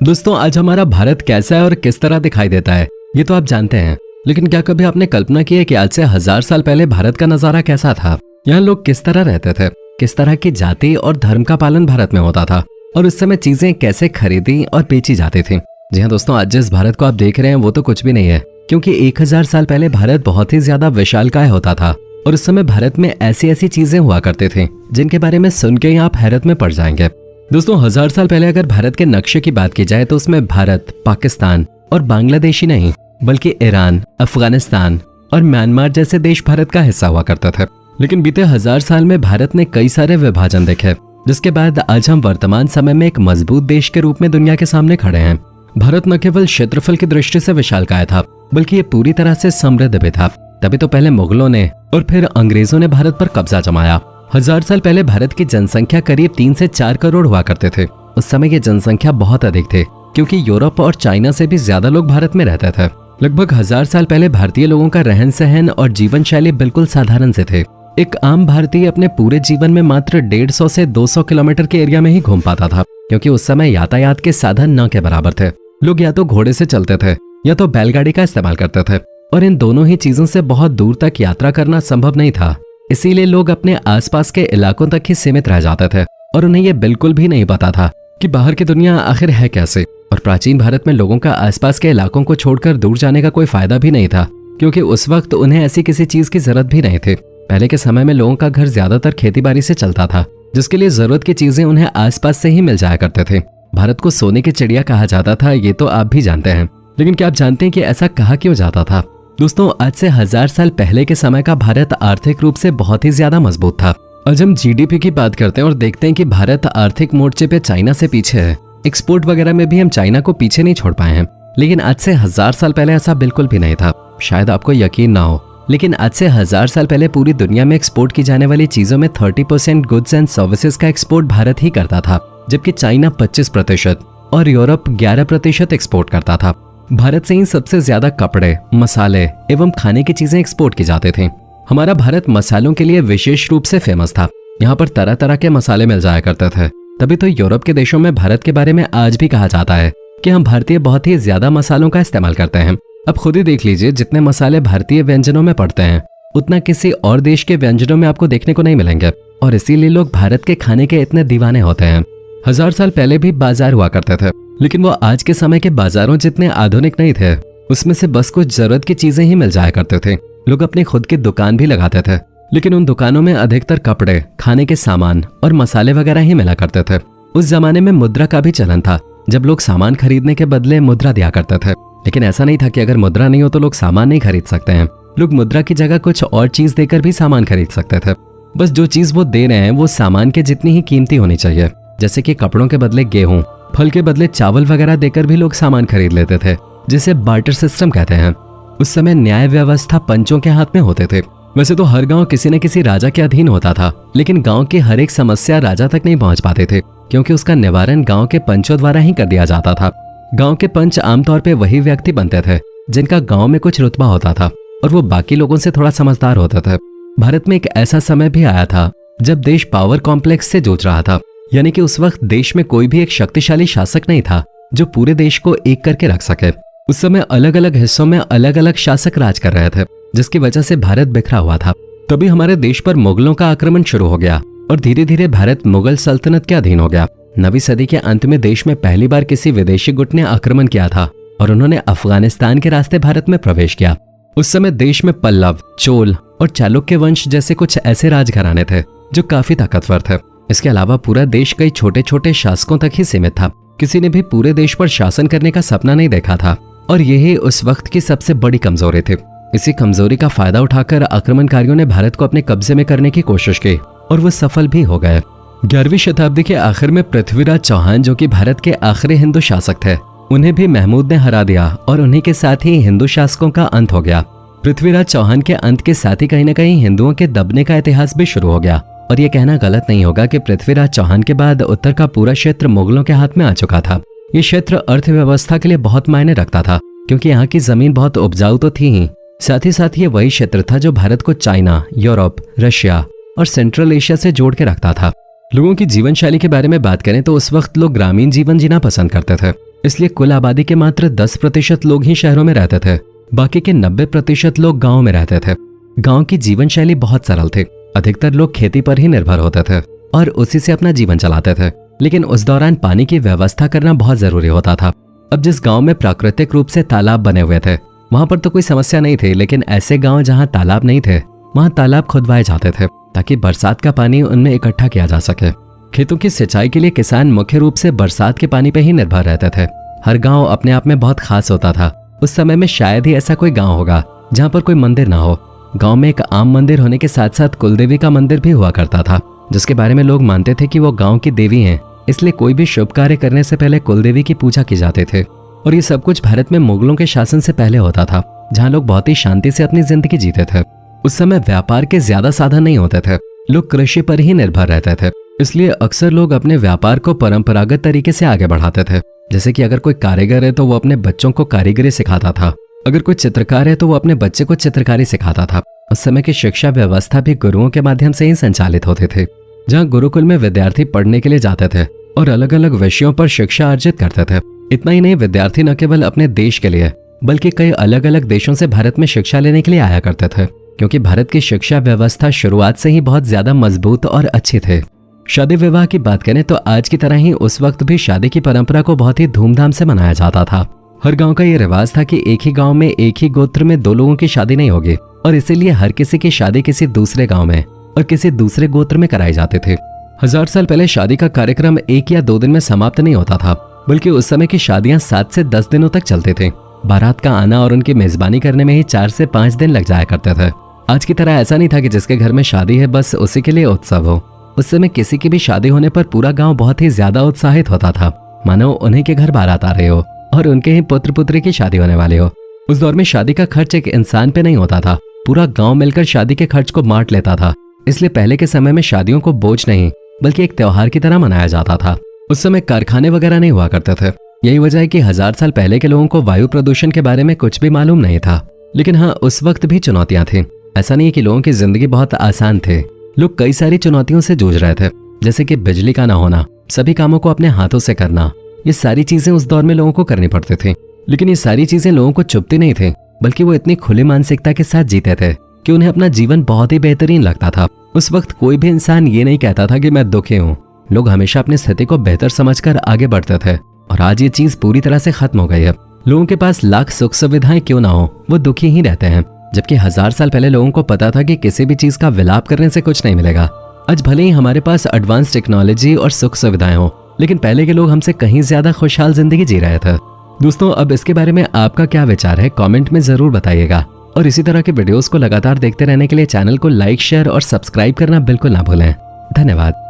दोस्तों, आज हमारा भारत कैसा है और किस तरह दिखाई देता है ये तो आप जानते हैं, लेकिन क्या कभी आपने कल्पना की है कि आज से 1000 साल पहले भारत का नजारा कैसा था? यहाँ लोग किस तरह रहते थे, किस तरह की जाति और धर्म का पालन भारत में होता था और उस समय चीजें कैसे खरीदी और बेची जाती थी। जी हाँ दोस्तों, आज जिस भारत को आप देख रहे हैं वो तो कुछ भी नहीं है, क्योंकि 1000 साल पहले भारत बहुत ही ज्यादा विशालकाय होता था और उस समय भारत में ऐसी ऐसी चीजें हुआ करते थे जिनके बारे में सुन के ही आप हैरत में पड़ जाएंगे। दोस्तों, 1000 साल पहले अगर भारत के नक्शे की बात की जाए तो उसमें भारत, पाकिस्तान और बांग्लादेश ही नहीं बल्कि ईरान, अफगानिस्तान और म्यांमार जैसे देश भारत का हिस्सा हुआ करते थे। लेकिन बीते 1000 साल में भारत ने कई सारे विभाजन देखे, जिसके बाद आज हम वर्तमान समय में एक मजबूत देश के रूप में दुनिया के सामने खड़े हैं। भारत न केवल क्षेत्रफल की दृष्टि से विशालकाय था, बल्कि ये पूरी तरह से समृद्ध भी था। तभी तो पहले मुगलों ने और फिर अंग्रेजों ने भारत पर कब्जा जमाया। 1000 साल पहले भारत की जनसंख्या करीब 3 से 4 करोड़ हुआ करते थे। उस समय की जनसंख्या बहुत अधिक थे, क्योंकि यूरोप और चाइना से भी ज्यादा लोग भारत में रहते थे। लगभग 1000 साल पहले भारतीय लोगों का रहन सहन और जीवन शैली बिल्कुल साधारण से थे। एक आम भारतीय अपने पूरे जीवन में मात्र 150 से 200 किलोमीटर के एरिया में ही घूम पाता था, क्योंकि उस समय यातायात के साधन न के बराबर थे। लोग या तो घोड़े से चलते थे या तो बैलगाड़ी का इस्तेमाल करते थे, और इन दोनों ही चीजों से बहुत दूर तक यात्रा करना संभव नहीं था। इसीलिए लोग अपने आसपास के इलाकों तक ही सीमित रह जाते थे और उन्हें यह बिल्कुल भी नहीं पता था कि बाहर की दुनिया आखिर है कैसे। और प्राचीन भारत में लोगों का आसपास के इलाकों को छोड़कर दूर जाने का कोई फायदा भी नहीं था, क्योंकि उस वक्त उन्हें ऐसी किसी चीज की जरूरत भी नहीं थी। पहले के समय में लोगों का घर ज्यादातर खेतीबाड़ी से चलता था, जिसके लिए जरूरत की चीजें उन्हें आसपास से ही मिल जाया करते थे। भारत को सोने की चिड़िया कहा जाता था, ये तो आप भी जानते हैं, लेकिन क्या आप जानते हैं कि ऐसा कहा क्यों जाता था? दोस्तों, आज से 1000 साल पहले के समय का भारत आर्थिक रूप से बहुत ही ज्यादा मजबूत था। आज हम जीडीपी की बात करते हैं और देखते हैं कि भारत आर्थिक मोर्चे पे चाइना से पीछे है। एक्सपोर्ट वगैरह में भी हम चाइना को पीछे नहीं छोड़ पाए हैं। लेकिन आज से 1000 साल पहले ऐसा बिल्कुल भी नहीं था। शायद आपको यकीन ना हो, लेकिन आज से 1000 साल पहले पूरी दुनिया में एक्सपोर्ट की जाने वाली चीजों में 30% गुड्स एंड सर्विसेज का एक्सपोर्ट भारत ही करता था, जबकि चाइना 25% और यूरोप 11% एक्सपोर्ट करता था। भारत से ही सबसे ज्यादा कपड़े, मसाले एवं खाने की चीजें एक्सपोर्ट की जाते थे। हमारा भारत मसालों के लिए विशेष रूप से फेमस था। यहाँ पर तरह तरह के मसाले मिल जाया करते थे। तभी तो यूरोप के देशों में भारत के बारे में आज भी कहा जाता है कि हम भारतीय बहुत ही ज्यादा मसालों का इस्तेमाल करते हैं। अब खुद ही देख लीजिए, जितने मसाले भारतीय व्यंजनों में पड़ते हैं उतना किसी और देश के व्यंजनों में आपको देखने को नहीं मिलेंगे, और इसीलिए लोग भारत के खाने के इतने दीवाने होते हैं। 1000 साल पहले भी बाजार हुआ करते थे, लेकिन वो आज के समय के बाजारों जितने आधुनिक नहीं थे। उसमें से बस कुछ जरूरत की चीजें ही मिल जाया करते थे। लोग अपनी खुद की दुकान भी लगाते थे, लेकिन उन दुकानों में अधिकतर कपड़े, खाने के सामान और मसाले वगैरह ही मिला करते थे। उस जमाने में मुद्रा का भी चलन था, जब लोग सामान खरीदने के बदले मुद्रा दिया करते थे। लेकिन ऐसा नहीं था कि अगर मुद्रा नहीं हो तो लोग सामान नहीं खरीद सकते हैं। लोग मुद्रा की जगह कुछ और चीज देकर भी सामान खरीद सकते थे। बस जो चीज वो दे रहे हैं वो सामान के जितनी ही कीमती होनी चाहिए। जैसे कि कपड़ों के बदले गेहूं, फल के बदले चावल वगैरह देकर भी लोग सामान खरीद लेते थे, जिसे बार्टर सिस्टम कहते हैं। उस समय न्याय व्यवस्था पंचों के हाथ में होते थे। वैसे तो हर गांव किसी न किसी राजा के अधीन होता था, लेकिन गांव की हर एक समस्या राजा तक नहीं पहुंच पाते थे, क्योंकि उसका निवारण गांव के पंचों द्वारा ही कर दिया जाता था। गांव के पंच आमतौर पे वही व्यक्ति बनते थे जिनका गांव में कुछ रुतबा होता था, और वो बाकी लोगों से थोड़ा समझदार होते थे। भारत में एक ऐसा समय भी आया था जब देश पावर कॉम्प्लेक्स से जूझ रहा था, यानी कि उस वक्त देश में कोई भी एक शक्तिशाली शासक नहीं था जो पूरे देश को एक करके रख सके। उस समय अलग अलग हिस्सों में अलग अलग शासक राज कर रहे थे, जिसकी वजह से भारत बिखरा हुआ था। तभी हमारे देश पर मुगलों का आक्रमण शुरू हो गया और धीरे धीरे भारत मुगल सल्तनत के अधीन हो गया। 9वीं सदी के अंत में देश में पहली बार किसी विदेशी गुट ने आक्रमण किया था और उन्होंने अफगानिस्तान के रास्ते भारत में प्रवेश किया। उस समय देश में पल्लव, चोल और चालुक्य वंश जैसे कुछ ऐसे राजघराने थे जो काफी ताकतवर थे। इसके अलावा पूरा देश कई छोटे छोटे शासकों तक ही सीमित था। किसी ने भी पूरे देश पर शासन करने का सपना नहीं देखा था, और यही उस वक्त की सबसे बड़ी कमजोरी थी। इसी कमजोरी का फायदा उठाकर आक्रमणकारियों ने भारत को अपने कब्जे में करने की कोशिश की, और वो सफल भी हो गए। 11वीं शताब्दी के आखिर में पृथ्वीराज चौहान, जो कि भारत के आखिरी हिंदू शासक थे, उन्हें भी महमूद ने हरा दिया और उन्हीं के साथ ही हिंदू शासकों का अंत हो गया। पृथ्वीराज चौहान के अंत के साथ ही कहीं न कहीं हिंदुओं के दबने का इतिहास भी शुरू हो गया। और ये कहना गलत नहीं होगा कि पृथ्वीराज चौहान के बाद उत्तर का पूरा क्षेत्र मुगलों के हाथ में आ चुका था। ये क्षेत्र अर्थव्यवस्था के लिए बहुत मायने रखता था, क्योंकि यहाँ की जमीन बहुत उपजाऊ तो थी ही, साथ ही साथ ये वही क्षेत्र था जो भारत को चाइना, यूरोप, रशिया और सेंट्रल एशिया से जोड़ के रखता था। लोगों की जीवन शैली के बारे में बात करें तो उस वक्त लोग ग्रामीण जीवन जीना पसंद करते थे। इसलिए कुल आबादी के मात्र 10% लोग ही शहरों में रहते थे। बाकी के 90% लोग गाँव में रहते थे। गाँव की जीवन शैली बहुत सरल थी। अधिकतर लोग खेती पर ही निर्भर होते थे और उसी से अपना जीवन चलाते थे। लेकिन उस दौरान पानी की व्यवस्था करना बहुत जरूरी होता था। अब जिस गांव में प्राकृतिक रूप से तालाब बने हुए थे वहां पर तो कोई समस्या नहीं थी, लेकिन ऐसे गांव जहां तालाब नहीं थे वहां तालाब खुदवाए जाते थे ताकि बरसात का पानी उनमें इकट्ठा किया जा सके। खेतों की सिंचाई के लिए किसान मुख्य रूप से बरसात के पानी पे ही निर्भर रहते थे। हर गांव अपने आप में बहुत खास होता था। उस समय में शायद ही ऐसा कोई गांव होगा जहां पर कोई मंदिर ना हो। गांव में एक आम मंदिर होने के साथ साथ कुलदेवी का मंदिर भी हुआ करता था, जिसके बारे में लोग मानते थे कि वो गांव की देवी हैं। इसलिए कोई भी शुभ कार्य करने से पहले कुलदेवी की पूजा की जाते थे। और ये सब कुछ भारत में मुगलों के शासन से पहले होता था, जहाँ लोग बहुत ही शांति से अपनी जिंदगी जीते थे। उस समय व्यापार के ज्यादा साधन नहीं होते थे, लोग कृषि पर ही निर्भर रहते थे। इसलिए अक्सर लोग अपने व्यापार को परंपरागत तरीके से आगे बढ़ाते थे। जैसे कि अगर कोई कारीगर है तो वो अपने बच्चों को कारीगरी सिखाता था, अगर कोई चित्रकार है तो वो अपने बच्चे को चित्रकारी सिखाता था। उस समय की शिक्षा व्यवस्था भी गुरुओं के माध्यम से ही संचालित होते थे, जहाँ गुरुकुल में विद्यार्थी पढ़ने के लिए जाते थे और अलग अलग विषयों पर शिक्षा अर्जित करते थे। इतना ही नहीं, विद्यार्थी न केवल अपने देश के लिए बल्कि कई अलग अलग देशों से भारत में शिक्षा लेने के लिए आया करते थे, क्योंकि भारत की शिक्षा व्यवस्था शुरुआत से ही बहुत ज्यादा मजबूत और अच्छी थे। शादी विवाह की बात करें तो आज की तरह ही उस वक्त भी शादी की परंपरा को बहुत ही धूमधाम से मनाया जाता था। हर गांव का ये रिवाज था कि एक ही गांव में एक ही गोत्र में दो लोगों की शादी नहीं होगी, और इसीलिए हर किसी की शादी किसी दूसरे गांव में और किसी दूसरे गोत्र में कराई जाते थे। 1000 साल पहले शादी का कार्यक्रम 1 या 2 दिन में समाप्त नहीं होता था, बल्कि उस समय की शादियां 7 से 10 दिनों तक चलते थे। बारात का आना और उनकी मेजबानी करने में ही 4 से 5 दिन लग जाया करते थे। आज की तरह ऐसा नहीं था कि जिसके घर में शादी है बस उसी के लिए उत्सव हो। उस समय किसी की भी शादी होने पर पूरा गांव बहुत ही ज्यादा उत्साहित होता था, मानो उन्हीं के घर बारात आ रहे हो और उनके ही पुत्र पुत्री की शादी होने वाली हो। उस दौर में शादी का खर्च एक इंसान पे नहीं होता था, पूरा गांव मिलकर शादी के खर्च को बांट लेता था। इसलिए पहले के समय में शादियों को बोझ नहीं बल्कि एक त्योहार की तरह मनाया जाता था। उस समय कारखाने वगैरह नहीं हुआ करते थे। यही वजह है कि 1000 साल पहले के लोगों को वायु प्रदूषण के बारे में कुछ भी मालूम नहीं था। लेकिन हाँ, उस वक्त भी चुनौतियां थी। ऐसा नहीं है कि लोगों की जिंदगी बहुत आसान थे। लोग कई सारी चुनौतियों से जूझ रहे थे, जैसे कि बिजली का ना होना, सभी कामों को अपने हाथों से करना। ये सारी चीजें उस दौर में लोगों को करनी पड़ती थी। लेकिन ये सारी चीजें लोगों को चुभती नहीं थी, बल्कि वो इतनी खुली मानसिकता के साथ जीते थे कि उन्हें अपना जीवन बहुत ही बेहतरीन लगता था। उस वक्त कोई भी इंसान ये नहीं कहता था कि मैं दुखी हूँ। लोग हमेशा अपनी स्थिति को बेहतर समझकर आगे बढ़ते थे, और आज ये चीज पूरी तरह से खत्म हो गई है। लोगों के पास लाख सुख सुविधाएं क्यों ना हो, वो दुखी ही रहते हैं। जबकि 1000 साल पहले लोगों को पता था कि किसी भी चीज का विलाप करने से कुछ नहीं मिलेगा। आज भले ही हमारे पास एडवांस टेक्नोलॉजी और सुख सुविधाएं हो, लेकिन पहले के लोग हमसे कहीं ज्यादा खुशहाल जिंदगी जी रहे थे। दोस्तों, अब इसके बारे में आपका क्या विचार है, कमेंट में जरूर बताइएगा। और इसी तरह के वीडियोस को लगातार देखते रहने के लिए चैनल को लाइक, शेयर और सब्सक्राइब करना बिल्कुल ना भूलें। धन्यवाद।